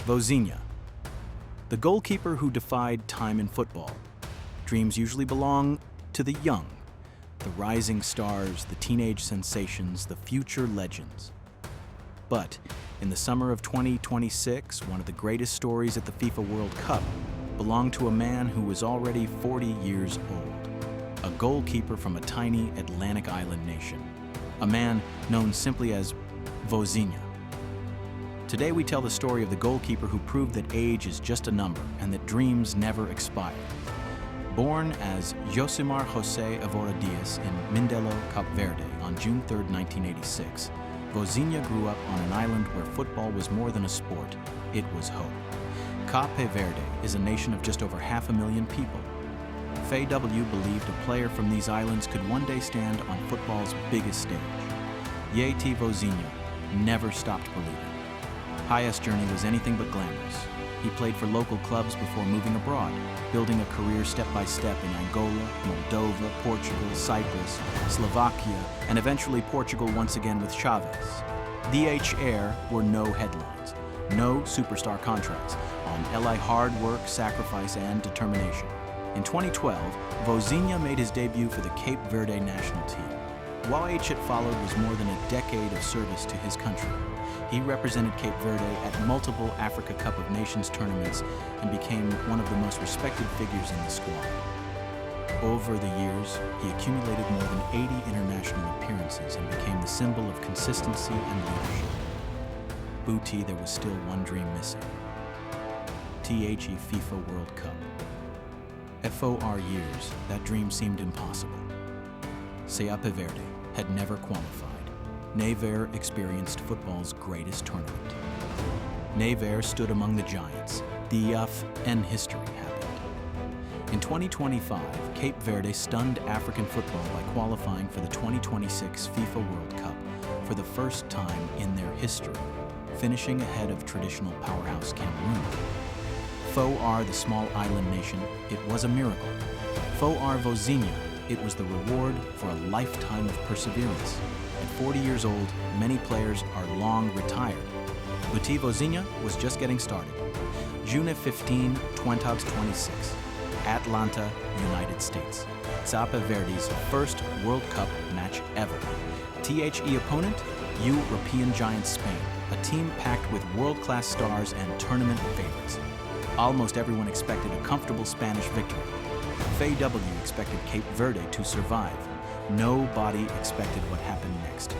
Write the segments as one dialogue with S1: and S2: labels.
S1: Vozinha, the goalkeeper who defied time in football. Dreams usually belong to the young, the rising stars, the teenage sensations, the future legends. But in the summer of 2026, one of the greatest stories at the FIFA World Cup belonged to a man who was already 40 years old, a goalkeeper from a tiny Atlantic island nation, a man known simply as Vozinha. Today we tell the story of the goalkeeper who proved that age is just a number and that dreams never expire. Born as Josimar José Evora Dias in Mindelo, Cape Verde on June 3, 1986, Vozinha grew up on an island where football was more than a sport, it was hope. Cape Verde is a nation of just over 500,000 people. FAW believed a player from these islands could one day stand on football's biggest stage. Yet Vozinha never stopped believing. Hayes' journey was anything but glamorous. He played for local clubs before moving abroad, building a career step by step in Angola, Moldova, Portugal, Cyprus, Slovakia, and eventually Portugal once again with Chavez. DH Air were no headlines, no superstar contracts, on LA hard work, sacrifice, and determination. In 2012, Vozinha made his debut for the Cape Verde national team. While it followed was more than a decade of service to his country. He represented Cape Verde at multiple Africa Cup of Nations tournaments and became one of the most respected figures in the squad. Over the years, he accumulated more than 80 international appearances and became the symbol of consistency and leadership. Booty, there was still one dream missing. The FIFA World Cup. For years, that dream seemed impossible. Cape Verde had never qualified. Never experienced football's greatest tournament. Never stood among the giants. The and history happened. In 2025, Cape Verde stunned African football by qualifying for the 2026 FIFA World Cup for the first time in their history, finishing ahead of traditional powerhouse Cameroon. The small island nation, it was a miracle. Vozinha, it was the reward for a lifetime of perseverance. At 40 years old, many players are long retired. But Vozinha was just getting started. June 15, 2026, Atlanta, United States. Cape Verde's first World Cup match ever. The opponent, European giant Spain, a team packed with world-class stars and tournament favorites. Almost everyone expected a comfortable Spanish victory. FAW expected Cape Verde to survive. Nobody expected what happened next.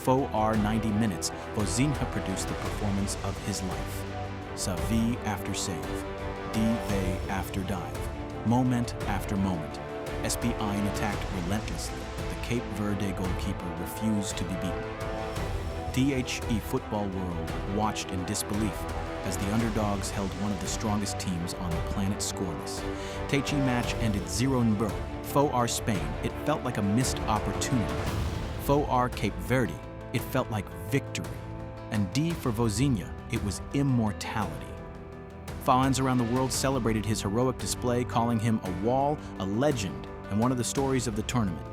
S1: 90 minutes, Vozinha produced the performance of his life. Save after save, dive after dive, moment after moment. SPI attacked relentlessly, but the Cape Verde goalkeeper refused to be beaten. The football world watched in disbelief as the underdogs held one of the strongest teams on the planet scoreless. The match ended 0-0. Spain, it felt like a missed opportunity. Cape Verde, it felt like victory. And D for Vozinha, it was immortality. Fans around the world celebrated his heroic display, calling him a wall, a legend, and one of the stories of the tournament.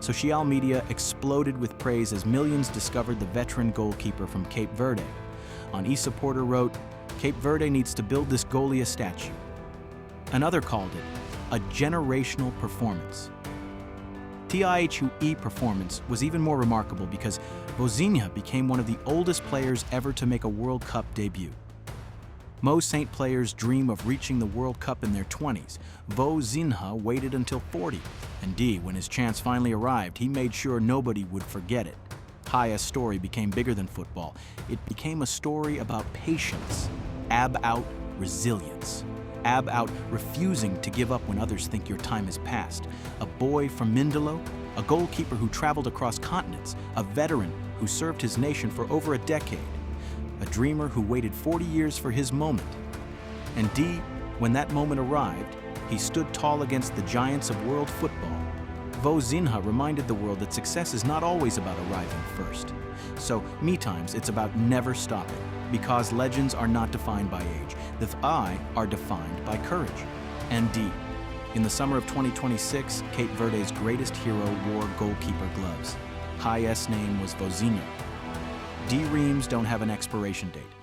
S1: Social media exploded with praise as millions discovered the veteran goalkeeper from Cape Verde. On eSupporter wrote, "Cape Verde needs to build this goalie a statue." Another called it a generational performance. The performance was even more remarkable because Vozinha became one of the oldest players ever to make a World Cup debut. Most Saint players dream of reaching the World Cup in their 20s. Vozinha waited until 40. And when his chance finally arrived, he made sure nobody would forget it. Hayes' story became bigger than football. It became a story about patience, out resilience, out refusing to give up when others think your time is past. A boy from Mindelo, a goalkeeper who traveled across continents, a veteran who served his nation for over a decade, a dreamer who waited 40 years for his moment. And when that moment arrived, he stood tall against the giants of world football. Vozinha reminded the world that success is not always about arriving first. So, times it's about never stopping, because legends are not defined by age. The I are defined by courage. And in the summer of 2026, Cape Verde's greatest hero wore goalkeeper gloves. Hayes' name was Vozinha. Dreams don't have an expiration date.